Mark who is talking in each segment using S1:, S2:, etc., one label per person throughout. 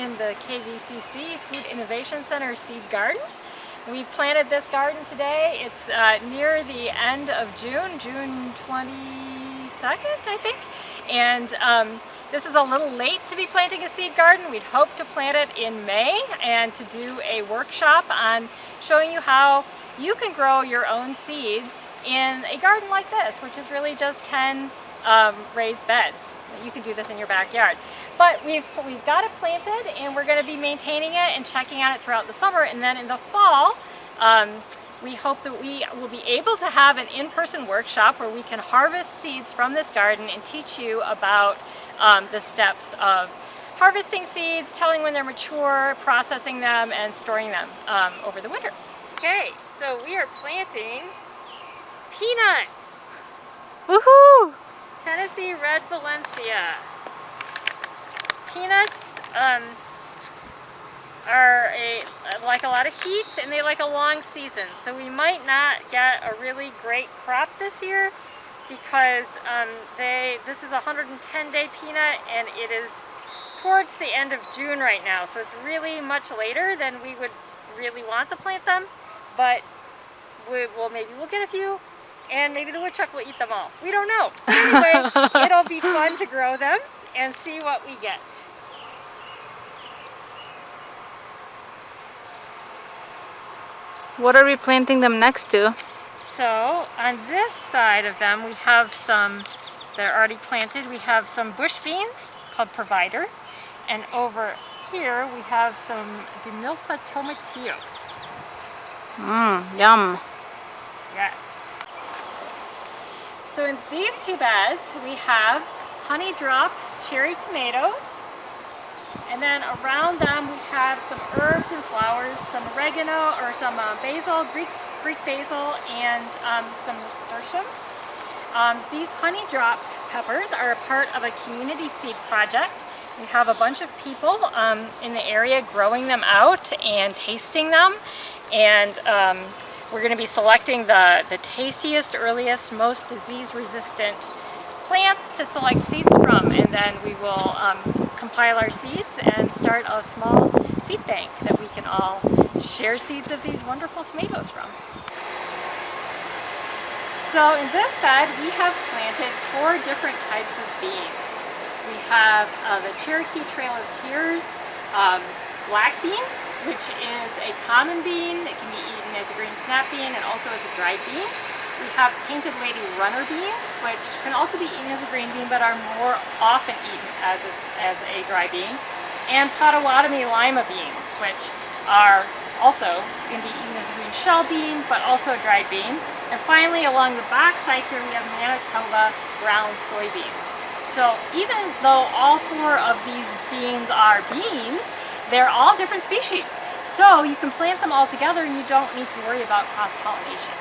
S1: in the KVCC Food Innovation Center seed garden. We've planted this garden today. It's near the end of June, June 22nd, I think. And this is a little late to be planting a seed garden. We'd hoped to plant it in May and to do a workshop on showing you how you can grow your own seeds in a garden like this, which is really just 10 raised beds. You can do this in your backyard. But we've got it planted, and we're going to be maintaining it and checking on it throughout the summer. And then in the fall, we hope that we will be able to have an in-person workshop where we can harvest seeds from this garden and teach you about the steps of harvesting seeds, telling when they're mature, processing them, and storing them over the winter. Okay, so we are planting peanuts. Woohoo! Tennessee Red Valencia. Peanuts like a lot of heat, and they like a long season. So we might not get a really great crop this year because this is a 110-day peanut, and it is towards the end of June right now. So it's really much later than we would really want to plant them. But maybe we'll get a few, and maybe the woodchuck will eat them all. We don't know. But anyway, it'll be fun to grow them and see what we get.
S2: What are we planting them next to?
S1: So on this side of them, we have some, they're already planted, we have some bush beans called Provider. And over here, we have some Demilpa tomatillos.
S2: Yum.
S1: Yes. So in these two beds, we have honey drop cherry tomatoes. And then around them, we have some herbs and flowers, some oregano, or some basil, Greek basil, and some nasturtiums. These honey drop peppers are a part of a community seed project. We have a bunch of people in the area growing them out and tasting them. And we're going to be selecting the tastiest, earliest, most disease-resistant plants to select seeds from. And then we will compile our seeds and start a small seed bank that we can all share seeds of these wonderful tomatoes from. So in this bed, we have planted 4 different types of beans. We have the Cherokee Trail of Tears black bean, which is a common bean. It can be eaten as a green snap bean and also as a dried bean. We have Painted Lady runner beans, which can also be eaten as a green bean, but are more often eaten as a dry bean. And Potawatomi lima beans, which are also can be eaten as a green shell bean, but also a dried bean. And finally, along the back side here, we have Manitoba brown soybeans. So even though all 4 of these beans are beans, they're all different species. So you can plant them all together and you don't need to worry about cross-pollination.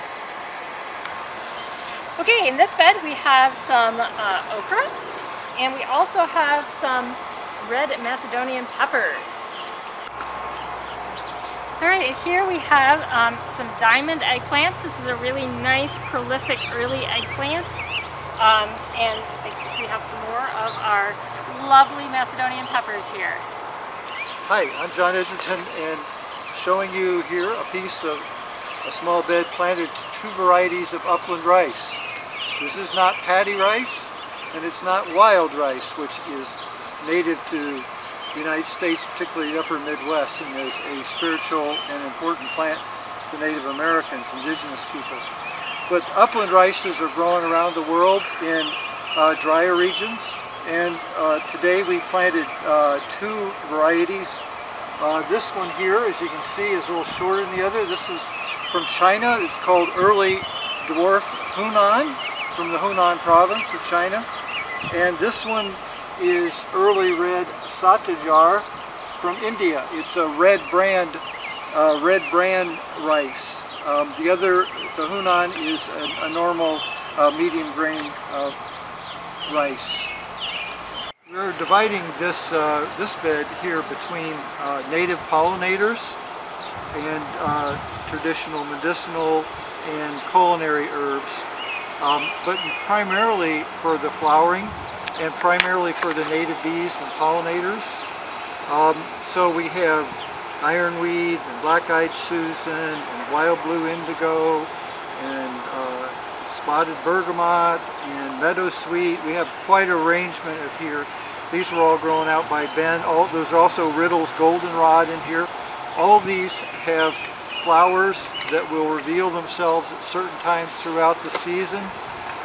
S1: Okay, in this bed we have some okra, and we also have some red Macedonian peppers. Alright, here we have some diamond eggplants. This is a really nice, prolific early eggplant. And we have some more of our lovely Macedonian peppers here.
S3: Hi, I'm John Edgerton, and showing you here a piece of a small bed planted 2 varieties of upland rice. This is not paddy rice, and it's not wild rice, which is native to the United States, particularly the upper Midwest, and is a spiritual and important plant to Native Americans, indigenous people. But upland rices are grown around the world in drier regions, and today we planted 2 varieties. This one here, as you can see, is a little shorter than the other. This is from China. It's called Early Dwarf Hunan, from the Hunan province of China. And this one is Early Red Satyajar from India. It's a red brand rice. The Hunan is a normal medium grain rice. We're dividing this bed here between native pollinators and traditional medicinal and culinary herbs, but primarily for the flowering and primarily for the native bees and pollinators. So we have ironweed and black-eyed Susan and wild blue indigo and spotted bergamot and meadowsweet. We have quite a arrangement of here. These were all grown out by Ben. There's also Riddle's goldenrod in here. All these have flowers that will reveal themselves at certain times throughout the season,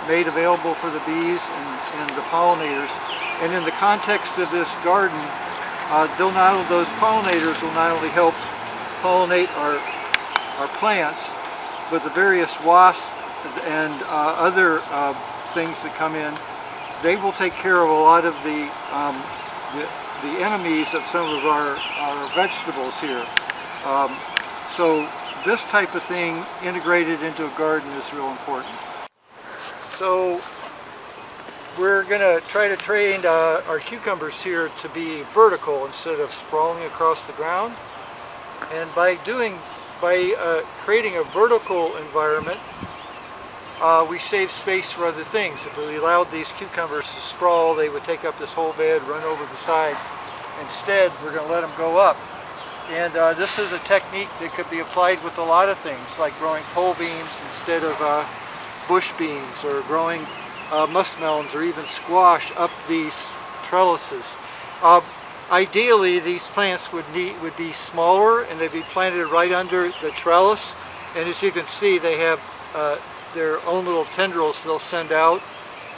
S3: made available for the bees and the pollinators. And in the context of this garden, those pollinators will not only help pollinate our plants, but the various wasps and other things that come in, they will take care of a lot of the enemies of some of our vegetables here. So this type of thing integrated into a garden is real important. So we're going to try to train our cucumbers here to be vertical instead of sprawling across the ground. And by creating a vertical environment, we save space for other things. If we allowed these cucumbers to sprawl, they would take up this whole bed, run over the side. Instead, we're going to let them go up. And this is a technique that could be applied with a lot of things, like growing pole beans instead of bush beans, or growing muskmelons or even squash up these trellises. Ideally, these plants would be smaller, and they'd be planted right under the trellis. And as you can see, they have their own little tendrils they'll send out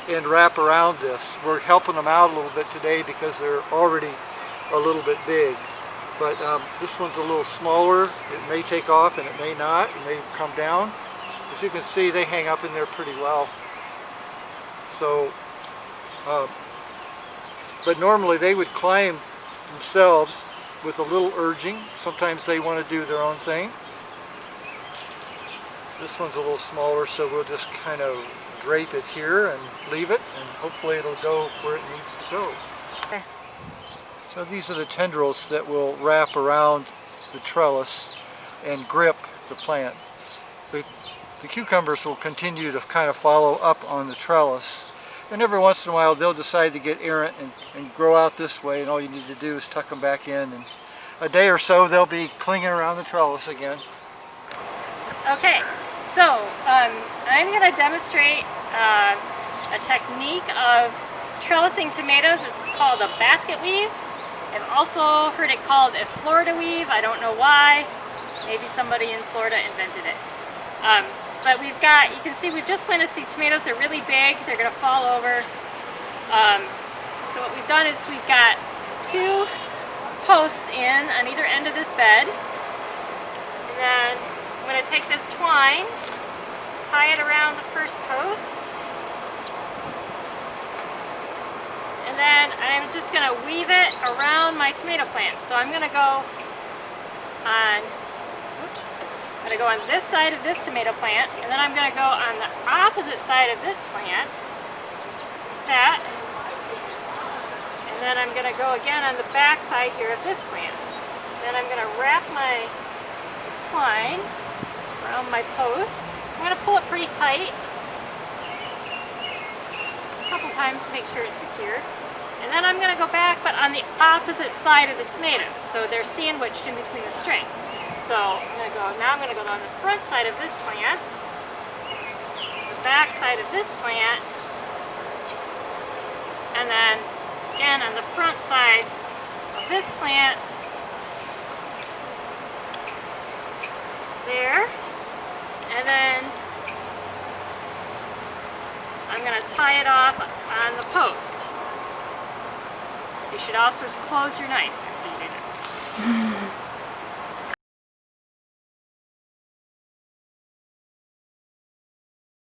S3: and wrap around this. We're helping them out a little bit today because they're already a little bit big. But this one's a little smaller. It may take off and it may not. It may come down. As you can see, they hang up in there pretty well. So, but normally they would climb themselves with a little urging. Sometimes they want to do their own thing. This one's a little smaller, so we'll just kind of drape it here and leave it, and hopefully it'll go where it needs to go.
S1: Okay.
S3: So these are the tendrils that will wrap around the trellis and grip the plant. The cucumbers will continue to kind of follow up on the trellis, and every once in a while they'll decide to get errant and grow out this way, and all you need to do is tuck them back in, and a day or so they'll be clinging around the trellis again.
S1: Okay, so I'm going to demonstrate a technique of trellising tomatoes. It's called a basket weave. I've also heard it called a Florida weave. I don't know why. Maybe somebody in Florida invented it. But we've got, you can see we've just planted these tomatoes. They're really big. They're going to fall over. So what we've done is we've got 2 posts in on either end of this bed. And then I'm going to take this twine, tie it around the first post. And then I'm just going to weave it around my tomato plant. So I'm going to go on this side of this tomato plant, and then I'm going to go on the opposite side of this plant, and then I'm going to go again on the back side here of this plant. Then I'm going to wrap my twine around my post. I'm going to pull it pretty tight a couple times to make sure it's secure. And then I'm going to go back, but on the opposite side of the tomatoes, so they're sandwiched in between the string. So now I'm going to go on the front side of this plant, the back side of this plant, and then again on the front side of this plant, there, and then I'm going to tie it off on the post. You should also close your knife after you do that.